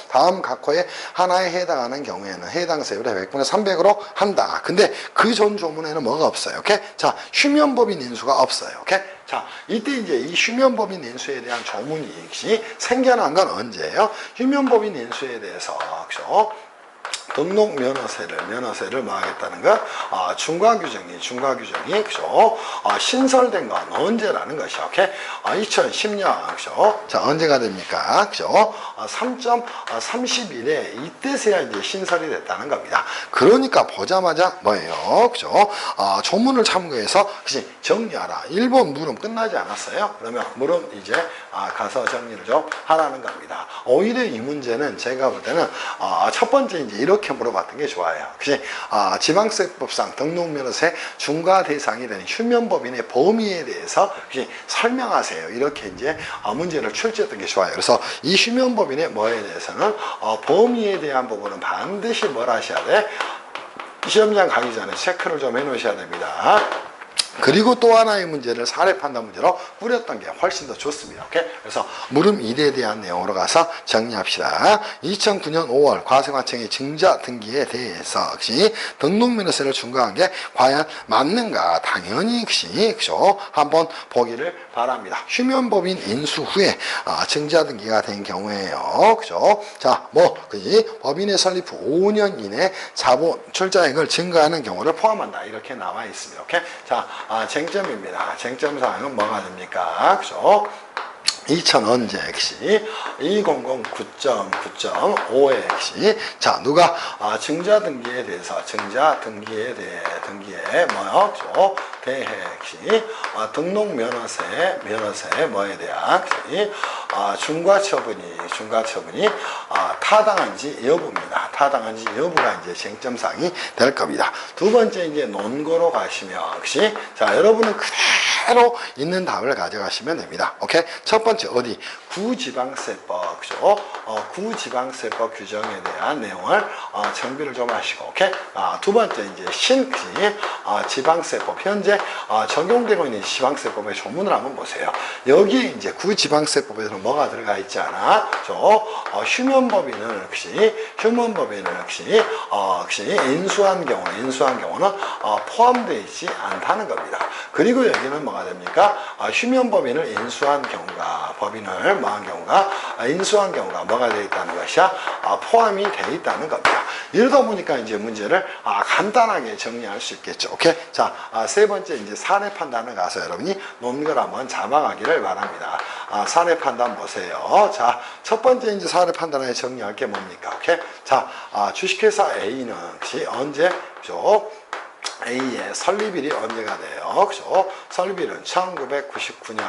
다음 각 호의 하나에 해당하는 경우에는 해당 세율의 100분의 300으로 한다. 근데 그 전 조문에는 뭐가 없어요. 오케이? 자, 휴면법인 인수가 없어요. 오케이? 자, 이때 이제 이 휴면법인 인수에 대한 조문이 생겨난 건 언제예요? 휴면법인 인수에 대해서, 그죠? 등록 면허세를 뭐 하겠다는 거? 중과 규정이, 그죠? 신설된 건 언제라는 것이요. 오케이? 2010년, 그죠? 자, 언제가 됩니까? 그죠? 3.31에 이때서야 이제 신설이 됐다는 겁니다. 그러니까 보자마자 뭐예요? 그죠? 조문을 참고해서, 그치? 정리하라. 1번 물음 끝나지 않았어요? 그러면 물음 이제, 가서 정리를 좀 하라는 겁니다. 오히려 이 문제는 제가 볼 때는, 첫 번째 이제 이렇게 물어봤던 게 좋아요. 그치? 지방세법상 등록면허세 중과 대상이 되는 휴면법인의 범위에 대해서 그치? 설명하세요. 이렇게 이제 문제를 출제했던 게 좋아요. 그래서 이 휴면법인의 뭐에 대해서는 범위에 대한 부분은 반드시 뭘 하셔야 돼? 시험장 가기 전에 체크를 좀 해 놓으셔야 됩니다. 그리고 또 하나의 문제를 사례 판단 문제로 꾸렸던 게 훨씬 더 좋습니다. 오케이? 그래서 물음 1에 대한 내용으로 가서 정리합시다. 2009년 5월 과세관청의 증자 등기에 대해서 역시 등록면허세를 준거한 게 과연 맞는가? 당연히 그죠? 한번 보기를 바랍니다. 휴면법인 인수 후에 증자 등기가 된 경우에요. 그죠? 자, 그지? 법인의 설립 후 5년 이내 자본 출자액을 증가하는 경우를 포함한다. 이렇게 나와 있습니다. 오케이? 자, 쟁점입니다. 쟁점사항은 뭐가 됩니까? 그죠? 2000 언제 역시 2009.9.5에 역시 자 누가 증자 등기에 대해서 등기에 뭐요? 대해 역시 등록 면허세 뭐에 대한 중과처분이 타당한지 여부입니다. 타당한지 여부가 이제 쟁점사항이 될 겁니다. 두 번째 이제 논거로 가시면 역시 자 여러분은 그대로 있는 답을 가져가시면 됩니다. 오케이? 첫 번째 어디 구지방세법 그죠? 구지방세법 규정에 대한 내용을 정비를 좀 하시고 오케이? 두 번째 이제 지방세법 현재 적용되고 있는 지방세법의 조문을 한번 보세요. 여기에 이제 구지방세법에서는 뭐가 들어가 있지 않아? 휴면법인은 역시 인수한 경우는 포함되어 있지 않다는 겁니다. 그리고 여기는 뭐가 됩니까? 휴면법인을 인수한 경우가 인수한 경우가 뭐가 되어 있다는 것이야? 포함이 되어 있다는 겁니다. 이러다 보니까 이제 문제를 간단하게 정리할 수 있겠죠. 오케이? 자, 세 번째 이제 사례 판단을 가서 여러분이 논거를 한번 잡아가기를 바랍니다. 사례 판단 보세요. 자, 첫 번째 이제 사례 판단에 정리할 게 뭡니까? 오케이? 자, 주식회사 A는 혹시 언제 A의 설립일이 언제가 돼요? 그죠? 설립일은 1999년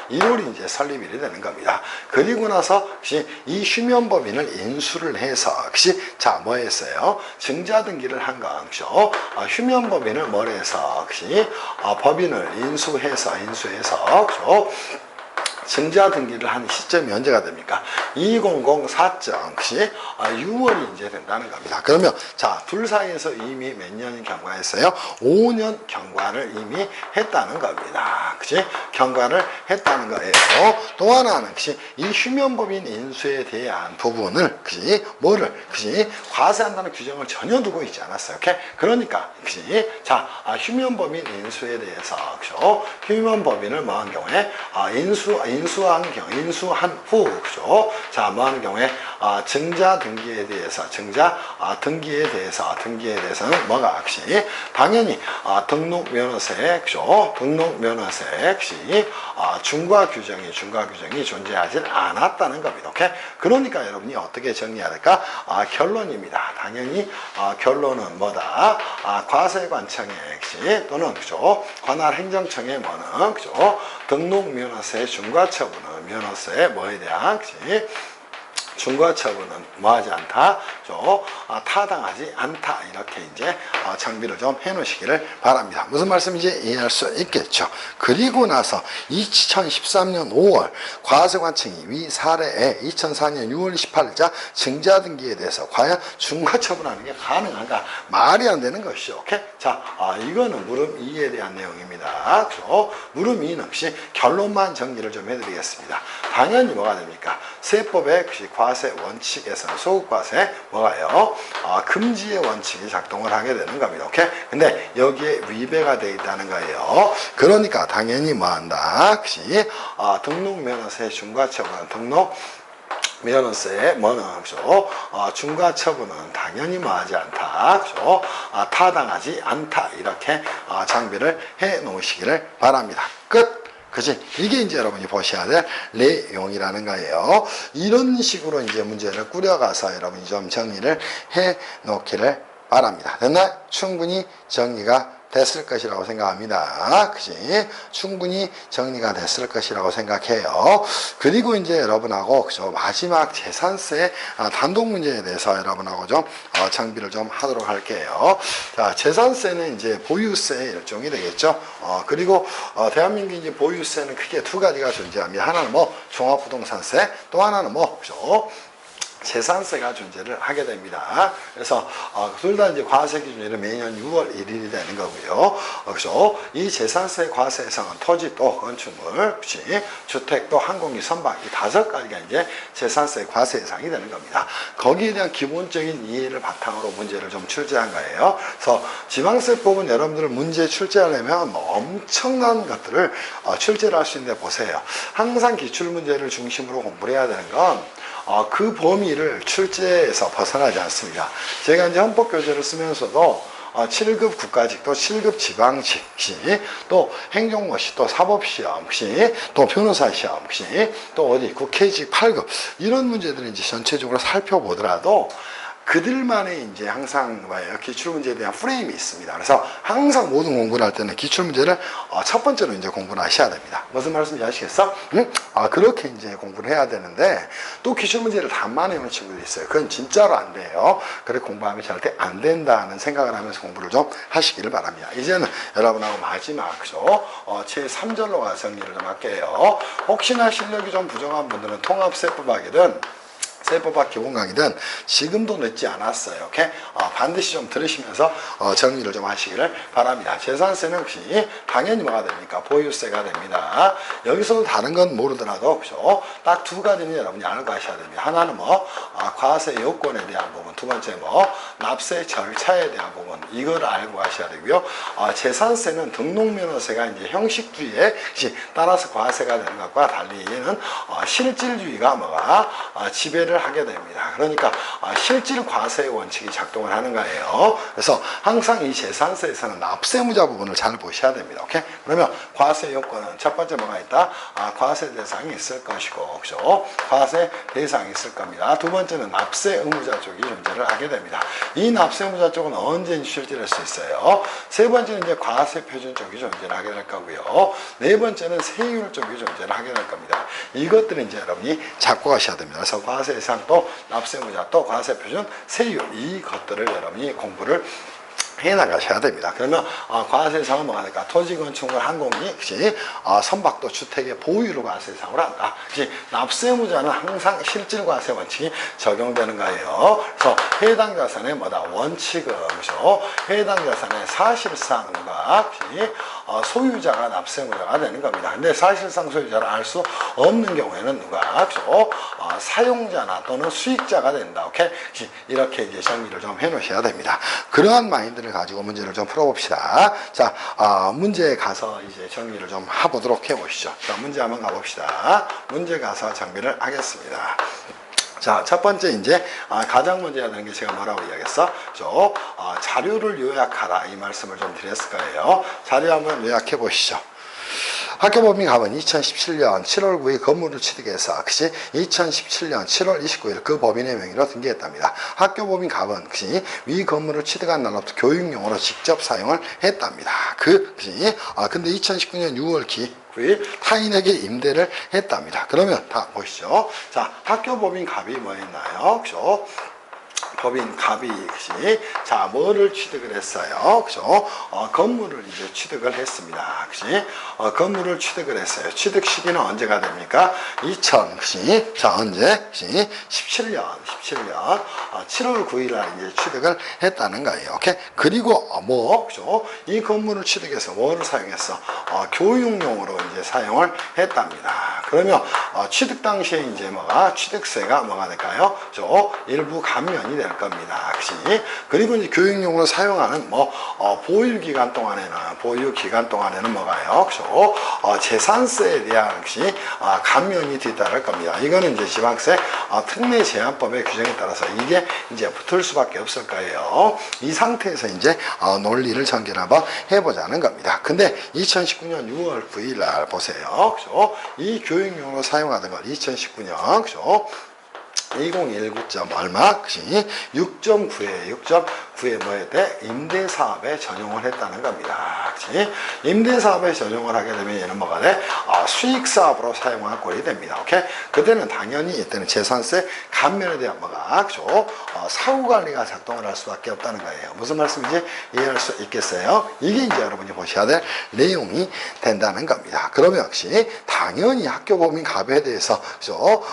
1월이 이제 설립일이 되는 겁니다. 그리고 나서 혹시 이 휴면법인을 인수를 해서 혹시 뭐 했어요? 증자 등기를 한 건 그죠? 휴면법인을 뭘 해서 혹시 법인을 인수해서 그죠? 증자 등기를 한 시점이 언제가 됩니까? 2004년 6월이 이제 된다는 겁니다. 그러면 자, 둘 사이에서 이미 몇 년이 경과했어요? 5년 경과를 이미 했다는 겁니다. 그치? 경과를 했다는 거예요. 또 하나는 이 휴면법인 인수에 대한 부분을 과세한다는 규정을 전혀 두고 있지 않았어요. 오케이? 그러니까 자, 휴면법인 인수에 대해서 휴면법인을 뭐한 경우에 인수한 후, 그죠? 자, 뭐 하는 경우에, 증자 등기에 대해서는 뭐가, 역시, 당연히, 등록면허세, 그죠? 등록면허세, 역시, 중과 규정이 존재하지 않았다는 겁니다. 오케이? 그러니까 여러분이 어떻게 정리해야 될까? 결론입니다. 당연히, 결론은 뭐다? 과세관청의 역시, 또는, 그죠? 관할 행정청의 뭐는, 그죠? 등록면허세 중과처분은 면허세 뭐에 대한 중과처분은 뭐하지 않다? 타당하지 않다. 이렇게 이제 정비를 좀 해놓으시기를 바랍니다. 무슨 말씀인지 이해할 수 있겠죠. 그리고 나서 2013년 5월 과세관청이 위 사례에 2004년 6월 28일자 증자 등기에 대해서 과연 중과처분하는 게 가능한가? 말이 안 되는 것이죠. 오케이? 자, 이거는 물음 2에 대한 내용입니다. 그렇죠? 물음 2는 혹시 결론만 정리를 좀 해드리겠습니다. 당연히 뭐가 됩니까? 세법의 과세 원칙에서는 소득과세 뭐가요? 금지의 원칙이 작동을 하게 되는 겁니다. 오케이? 근데 여기에 위배가 되어 있다는 거예요. 그러니까 당연히 뭐한다? 등록면허세 중과처분 면허세 뭐는 중과처분은 당연히 뭐하지 않다. 타당하지 않다. 이렇게 장비를 해 놓으시기를 바랍니다. 끝. 그치? 이게 이제 여러분이 보셔야 될 내용이라는 거예요. 이런 식으로 이제 문제를 꾸려가서 여러분이 좀 정리를 해 놓기를 바랍니다. 됐나요? 충분히 정리가 됐을 것이라고 생각합니다. 그치? 충분히 정리가 됐을 것이라고 생각해요. 그리고 이제 여러분하고 마지막 재산세 단독 문제에 대해서 여러분하고 좀 정비를 좀 하도록 할게요. 자, 재산세는 이제 보유세의 일종이 되겠죠. 그리고 대한민국 이제 보유세는 크게 두 가지가 존재합니다. 하나는 종합부동산세, 또 하나는 재산세가 존재를 하게 됩니다. 그래서 둘 다 이제 과세 기준일은 매년 6월 1일이 되는 거고요. 그래서 이 재산세 과세 대상은 토지 또 건축물, 주택 또 항공기 선박 이 5가지가 이제 재산세 과세 대상이 되는 겁니다. 거기에 대한 기본적인 이해를 바탕으로 문제를 좀 출제한 거예요. 그래서 지방세법은 여러분들 문제 출제하려면 엄청난 것들을 출제를 할 수 있는데 보세요. 항상 기출문제를 중심으로 공부를 해야 되는 건 그 범위를 출제해서 벗어나지 않습니다. 제가 이제 헌법교재를 쓰면서도 7급 국가직 또 7급 지방직 또 행정고시 또 사법시험 또 변호사 시험 또 어디 국회직 8급 이런 문제들을 이제 전체적으로 살펴보더라도 그들만의 이제 항상 기출문제에 대한 프레임이 있습니다. 그래서 항상 모든 공부를 할 때는 기출문제를 첫 번째로 이제 공부를 하셔야 됩니다. 무슨 말씀인지 아시겠어? 응? 그렇게 이제 공부를 해야 되는데 또 기출문제를 답만 해오는 친구들이 있어요. 그건 진짜로 안 돼요. 그렇게 공부하면 절대 안 된다는 생각을 하면서 공부를 좀 하시기를 바랍니다. 이제는 여러분하고 마지막 제 3절로 가서 정리를 좀 할게요. 혹시나 실력이 좀 부족한 분들은 통합세법학이든 세법학 기본 강의든 지금도 늦지 않았어요. 오케이? 반드시 좀 들으시면서 정리를 좀 하시기를 바랍니다. 재산세는 역시 당연히 뭐가 됩니까? 보유세가 됩니다. 여기서도 다른 건 모르더라도 딱 2가지는 여러분이 알고 가셔야 됩니다. 하나는 과세 요건에 대한 부분, 두 번째 납세 절차에 대한 부분 이걸 알고 가셔야 되고요. 재산세는 등록면허세가 이제 형식주의에 따라서 과세가 되는 것과 달리 얘는 실질주의가 지배를 하게 됩니다. 그러니까 실질 과세의 원칙이 작동을 하는 거예요. 그래서 항상 이 재산세에서는 납세무자 부분을 잘 보셔야 됩니다. 오케이? 그러면 과세 요건은 첫 번째 뭐가 있다? 과세 대상이 있을 것이고, 그죠? 과세 대상이 있을 겁니다. 두 번째는 납세 의무자 쪽이 존재를 하게 됩니다. 이 납세 의무자 쪽은 언제든지 실질할 수 있어요. 세 번째는 이제 과세 표준 쪽이 존재를 하게 될 거고요. 네 번째는 세율 쪽이 존재를 하게 될 겁니다. 이것들은 이제 여러분이 잡고 가셔야 됩니다. 그래서 과세 대상 또 납세무자 또 과세표준 세율 이것들을 여러분이 공부를 해나가셔야 됩니다. 그러면 과세상은 뭐가 될까? 토지, 건축물, 항공기, 선박도 주택의 보유로 과세상을 한다. 납세무자는 항상 실질 과세 원칙이 적용되는 거예요. 그래서 해당 자산의 원칙은 해당 자산의 사실상과 소유자가 납세무자가 되는 겁니다. 근데 사실상 소유자를 알 수 없는 경우에는 누가 사용자나 또는 수익자가 된다. 오케이? 이렇게 이제 정리를 좀 해놓으셔야 됩니다. 그러한 마인드를 가지고 문제를 좀 풀어봅시다. 자, 문제에 가서 이제 정리를 좀 해보도록 해보시죠. 자, 문제 한번 가봅시다. 문제 가서 정리를 하겠습니다. 자, 첫 번째 이제 가장 먼저 해야 되는 게 제가 뭐라고 이야기했어? 자료를 요약하라 이 말씀을 좀 드렸을 거예요. 자료 한번 요약해 보시죠. 학교법인갑은 2017년 7월 9일 건물을 취득해서 2017년 7월 29일 그 법인의 명의로 등기했답니다. 학교법인갑은 위 건물을 취득한 날로부터 교육용으로 직접 사용을 했답니다. 근데 2019년 6월 9일 타인에게 임대를 했답니다. 그러면 다 보시죠. 자, 학교법인갑이 뭐였나요? 그죠? 법인갑이 자 뭐를 취득을 했어요, 그죠? 건물을 이제 취득을 했습니다, 그지? 건물을 취득을 했어요. 취득 시기는 언제가 됩니까? 자 언제? 17년 7월 9일 날 이제 취득을 했다는 거예요. 오케이? 그리고 그죠? 이 건물을 취득해서 뭐를 사용했어? 교육용으로 이제 사용을 했답니다. 그러면 취득 당시에 이제 취득세가 뭐가 될까요? 일부 감면이 될 겁니다. 그리고 이제 교육용으로 사용하는 보유 기간 동안에는 뭐가요? 그죠? 재산세에 대한 감면이 뒤따를 겁니다. 이거는 이제 지방세 특례 제한법의 규정에 따라서 이게 이제 붙을 수밖에 없을 거예요. 이 상태에서 이제 논리를 전개를 한번 해보자는 겁니다. 근데 2019년 6월 9일 날 보세요. 그죠? 이 교육용으로 사용하던 걸 2019년 그죠? 2019점 얼마? 6.9에 뭐에 돼? 임대사업에 전용을 했다는 겁니다. 그치? 임대사업에 전용을 하게 되면 얘는 뭐가 돼? 수익사업으로 사용할 꼴이 됩니다. 오케이? 그때는 당연히 이때는 재산세 감면에 대한 그죠? 사후관리가 작동을 할 수밖에 없다는 거예요. 무슨 말씀인지 이해할 수 있겠어요? 이게 이제 여러분이 보셔야 될 내용이 된다는 겁니다. 그러면 역시 당연히 학교법인갑에 대해서 그죠?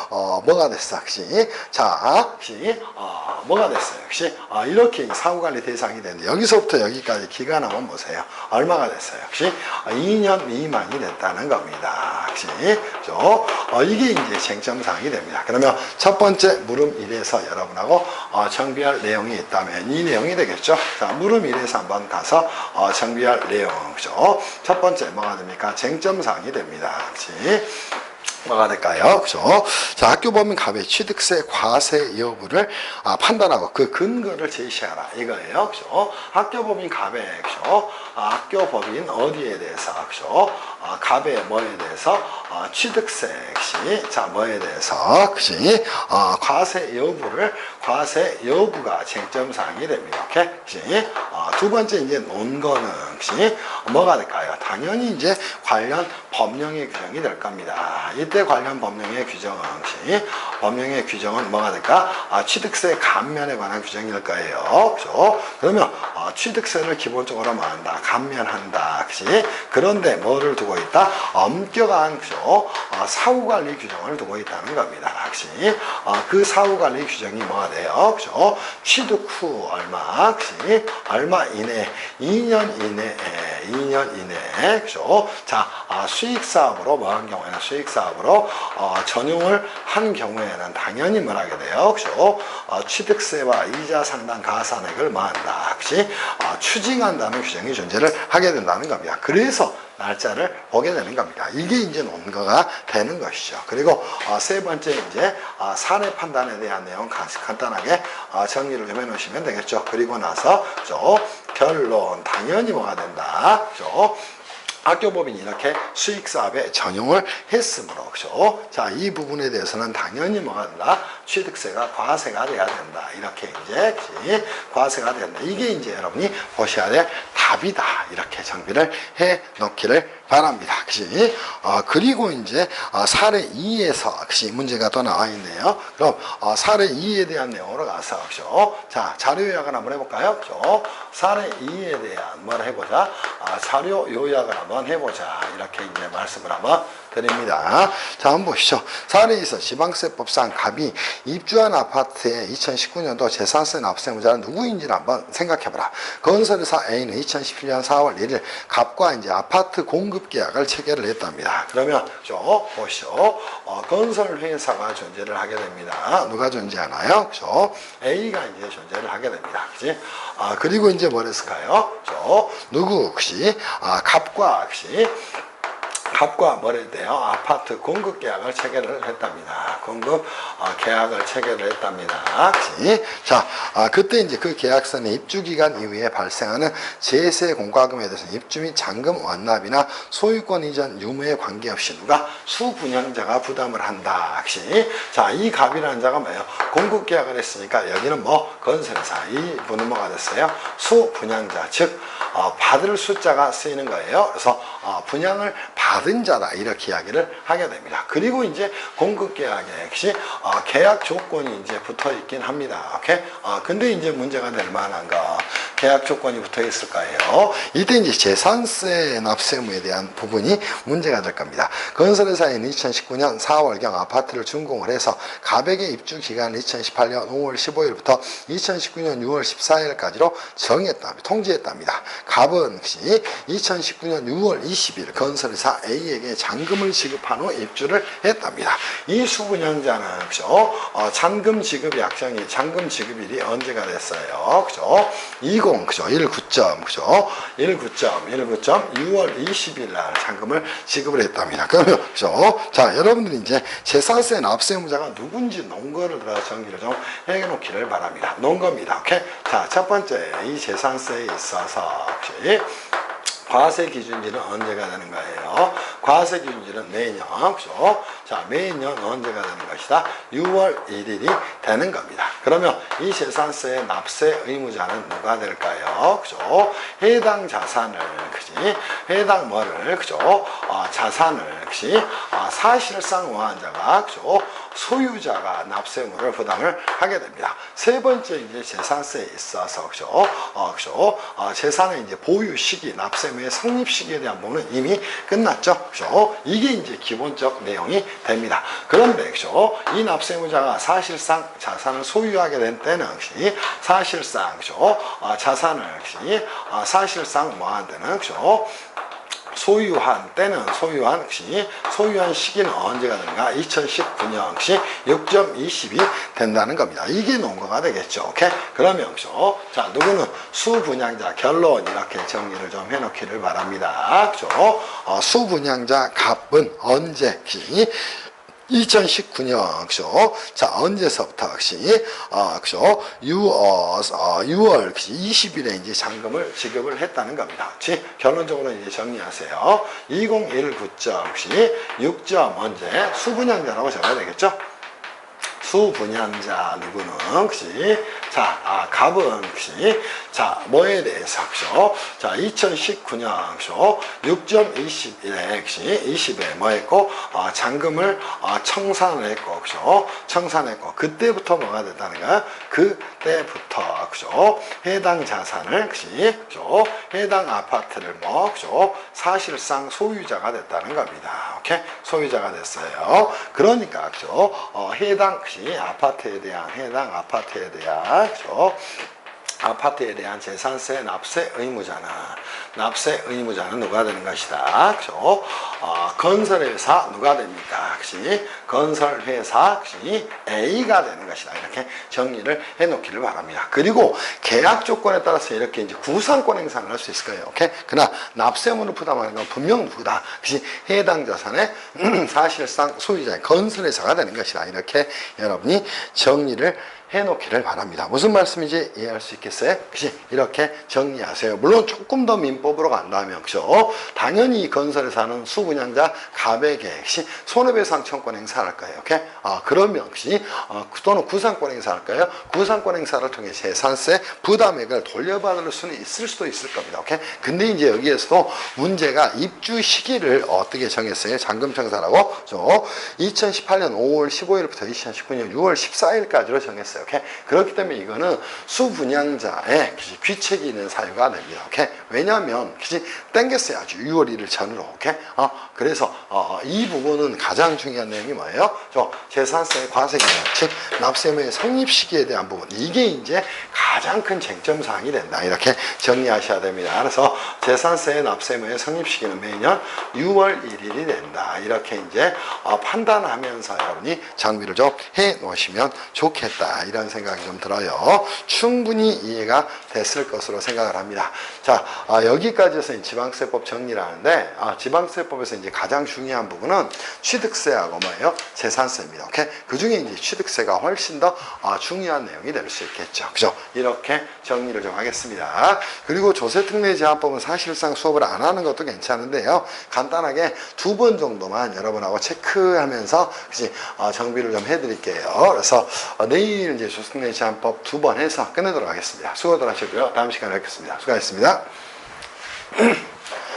뭐가 됐어? 자, 역시 뭐가 됐어요? 역시 이렇게 사후관리 대상이 되는데 여기서부터 여기까지 기간 한번 보세요. 얼마가 됐어요? 역시 2년 미만이 됐다는 겁니다. 역시 그죠? 이게 이제 쟁점사항이 됩니다. 그러면 첫 번째 물음 1에서 여러분하고 정비할 내용이 있다면 이 내용이 되겠죠? 자, 물음 1에서 한번 가서 정비할 내용, 그죠? 첫 번째 뭐가 됩니까? 쟁점사항이 됩니다. 역시 뭐가 될까요? 그죠? 자, 학교법인갑의 취득세 과세 여부를 판단하고 그 근거를 제시하라 이거예요. 그죠? 학교법인갑의 그죠? 학교법인 어디에 대해서 그죠? 갑의 뭐에 대해서 취득세 역시 자 뭐에 대해서 그지? 과세 여부가 쟁점 사항이 됩니다. 오케이? 그지? 두 번째 이제 논거는 그지? 뭐가 될까요? 당연히 이제 관련 법령의 규정이 될 겁니다. 이때 관련 법령의 규정은 법령의 규정은 뭐가 될까? 취득세 감면에 관한 규정일 거예요. 그죠? 그러면 취득세를 기본적으로 뭐 한다? 감면한다. 그지? 그런데 뭐를 두고 있다? 엄격한 그죠? 사후관리 규정을 두고 있다는 겁니다. 그지? 그 사후관리 규정이 뭐가 돼요? 그죠? 취득 후 얼마? 그지? 얼마 이내? 2년 이내에 그죠? 자, 수익사업으로 뭐 한 경우에는 수익사업으로 전용을 한 경우에는 당연히 뭘 하게 돼요? 그죠? 취득세와 이자 상당 가산액을 뭐 한다? 그지? 추징한다는 규정이 존재를 하게 된다는 겁니다. 그래서 날짜를 보게 되는 겁니다. 이게 이제 논거가 되는 것이죠. 그리고 세 번째 이제 사례 판단에 대한 내용 간단하게 정리를 좀 해놓으시면 되겠죠. 그리고 나서 그죠? 결론 당연히 뭐가 된다. 그죠? 학교법인이 이렇게 수익사업에 전용을 했으므로 그죠? 자, 이 부분에 대해서는 당연히 뭐가 된다? 취득세가 과세가 돼야 된다. 이렇게 이제 과세가 된다. 이게 이제 여러분이 보셔야 될 답이다. 이렇게 정비를 해 놓기를 바랍니다. 그지? 그리고 이제 사례 2에서 그지? 문제가 또 나와 있네요. 그럼 사례 2에 대한 내용으로 가서 그죠? 자, 자료 요약을 한번 해볼까요? 그죠? 사례 2에 대한 뭘 해보자? 자료 요약을 한번 해보자. 이렇게 이제 말씀을 한번 드립니다. 자, 한번 보시죠. 사례에서 지방세법상 갑이 입주한 아파트의 2019년도 재산세 납세무자는 누구인지를 한번 생각해봐라. 건설회사 A는 2017년 4월 1일 갑과 이제 아파트 공급 계약을 체결을 했답니다. 그러면 보시죠. 건설회사가 존재를 하게 됩니다. 누가 존재하나요? 그죠? A가 이제 존재를 하게 됩니다. 그지? 그리고 이제 뭘 했을까요? 누구? 그지? 갑과 뭐래 돼요? 아파트 공급 계약을 체결을 했답니다. 공급 계약을 체결을 했답니다. 그치? 자, 그때 이제 그 계약선의 입주 기간 이후에 발생하는 제세 공과금에 대해서 입주 및 잔금 완납이나 소유권 이전 유무에 관계없이 누가 수분양자가 부담을 한다. 그치? 자, 이 갑이라는 자가 뭐예요? 공급 계약을 했으니까 여기는 뭐 건설회사 이 분은 뭐가 됐어요? 수분양자 즉 받을 숫자가 쓰이는 거예요. 그래서 분양을 받은 자다 이렇게 이야기를 하게 됩니다. 그리고 이제 공급계약에 역시 계약 조건이 이제 붙어 있긴 합니다. 오케이? 근데 이제 문제가 될 만한 거 계약 조건이 붙어 있을 거예요. 이때 이제 재산세 납세무에 대한 부분이 문제가 될 겁니다. 건설회사인 2019년 4월경 아파트를 준공을 해서 갑에게 입주 기간을 2018년 5월 15일부터 2019년 6월 14일까지로 정했답니다. 통지했답니다. 갑은 역시 2019년 6월 20일 건설회사 A에게 잔금을 지급한 후 입주를 했답니다. 이 수분양자는 그죠? 잔금 지급 약정이 잔금 지급일이 언제가 됐어요? 그죠? 20 그죠? 19점 그죠? 19점 6월 20일 날 잔금을 지급을 했답니다. 그러면 그죠? 자, 여러분들이 이제 재산세 납세무자가 누군지 논거를 정리를 좀 해놓기를 바랍니다. 논거입니다. 오케이? 자, 첫 번째 이 재산세에 있어서 혹시 과세 기준일은 언제가 되는 거예요? 과세 기준일은 매년, 그죠? 자, 매년 언제가 되는 것이다? 6월 1일이 되는 겁니다. 그러면 이 재산세 납세 의무자는 누가 될까요? 그죠? 해당 자산을, 그지? 해당 뭐를, 그죠? 자산을, 그지? 사실상 뭐한 자가, 그죠? 소유자가 납세 의무를 부담을 하게 됩니다. 세 번째 이제 재산세에 있어서 그죠? 재산의 이제 보유 시기, 납세 의무의 성립 시기에 대한 부분은 이미 끝났죠. 그죠? 이게 이제 기본적 내용이 됩니다. 그런데 그죠? 이 납세 의무자가 사실상 자산을 소유하게 된 때는 사실상 그죠? 자산을 사실상 뭐한 때는 그죠? 소유한 시기는 언제가 되는가? 2019년 6.20이 된다는 겁니다. 이게 논거가 되겠죠. 오케이? 그러면 그죠? 자, 누구는 수분양자 결론 이렇게 정리를 좀 해놓기를 바랍니다. 그죠? 수분양자 값은 언제? 2019년, 그죠? 자, 언제서부터, 그죠? 6월 20일에 이제 잔금을 지급을 했다는 겁니다. 결론적으로 이제 정리하세요. 2019.6점 언제? 수분양자라고 적어야 되겠죠? 수분양자 누구는 자, 값은 자, 뭐에 대해서 그죠? 자, 2019년 그죠? 6.20일에 20에 뭐 했고 잔금을 청산을 했고 그죠? 청산했고 그때부터 뭐가 됐다는 거야? 그때부터 그죠? 해당 자산을 그죠? 해당 아파트를 뭐 그죠? 사실상 소유자가 됐다는 겁니다. 오케이? 소유자가 됐어요. 그러니까 그죠? 해당 아파트에 대한 그죠? 아파트에 대한 재산세 납세 의무자는 누가 되는 것이다. 그죠? 건설회사 누가 됩니까? 건설회사 A가 되는 것이다. 이렇게 정리를 해놓기를 바랍니다. 그리고 계약 조건에 따라서 이렇게 이제 구상권 행사를 할 수 있을 거예요. 오케이? 그러나 납세 의무를 부담하는 건 분명 누구다. 해당 자산의 사실상 소유자의 건설회사가 되는 것이다. 이렇게 여러분이 정리를 해놓기를 바랍니다. 무슨 말씀인지 이해할 수 있겠어요? 이렇게 정리하세요. 물론 조금 더 민법으로 간다면 그죠? 당연히 이 건설회사는 수분양자 갑에게 손해배상 청권 행사할 거예요. 오케이? 그러면 또는 구상권 행사할 거예요. 구상권 행사를 통해 재산세 부담액을 돌려받을 수는 있을 수도 있을 겁니다. 오케이? 근데 이제 여기에서도 문제가 입주 시기를 어떻게 정했어요? 잔금청산하고 2018년 5월 15일부터 2019년 6월 14일까지로 정했어요. 오케이? 그렇기 때문에 이거는 수분양자의 귀책이 있는 사유가 됩니다. 오케이? 왜냐하면 땡겼어야죠. 6월 1일 전으로. 오케이? 그래서 이 부분은 가장 중요한 내용이 뭐예요? 재산세 과세기간, 즉 납세의무의 성립 시기에 대한 부분. 이게 이제 가장 큰 쟁점 사항이 된다. 이렇게 정리하셔야 됩니다. 그래서 재산세 납세의무의 성립 시기는 매년 6월 1일이 된다. 이렇게 이제 판단하면서 여러분이 정비를 좀 해 놓으시면 좋겠다. 이런 생각이 좀 들어요. 충분히 이해가 됐을 것으로 생각을 합니다. 자, 여기까지 해서 지방세법 정리를 하는데, 지방세법에서 이제 가장 중요한 부분은 취득세하고 뭐예요? 재산세입니다. 오케이? 그 중에 이제 취득세가 훨씬 더 중요한 내용이 될 수 있겠죠. 그죠? 이렇게 정리를 좀 하겠습니다. 그리고 조세특례제한법은 사실상 수업을 안 하는 것도 괜찮은데요. 간단하게 2번 정도만 여러분하고 체크하면서 정비를 좀 해드릴게요. 그래서 내일 이제 조세특례제한법 2번 해서 끝내도록 하겠습니다. 수고들 하셨고요. 다음 시간에 뵙겠습니다. 수고하셨습니다.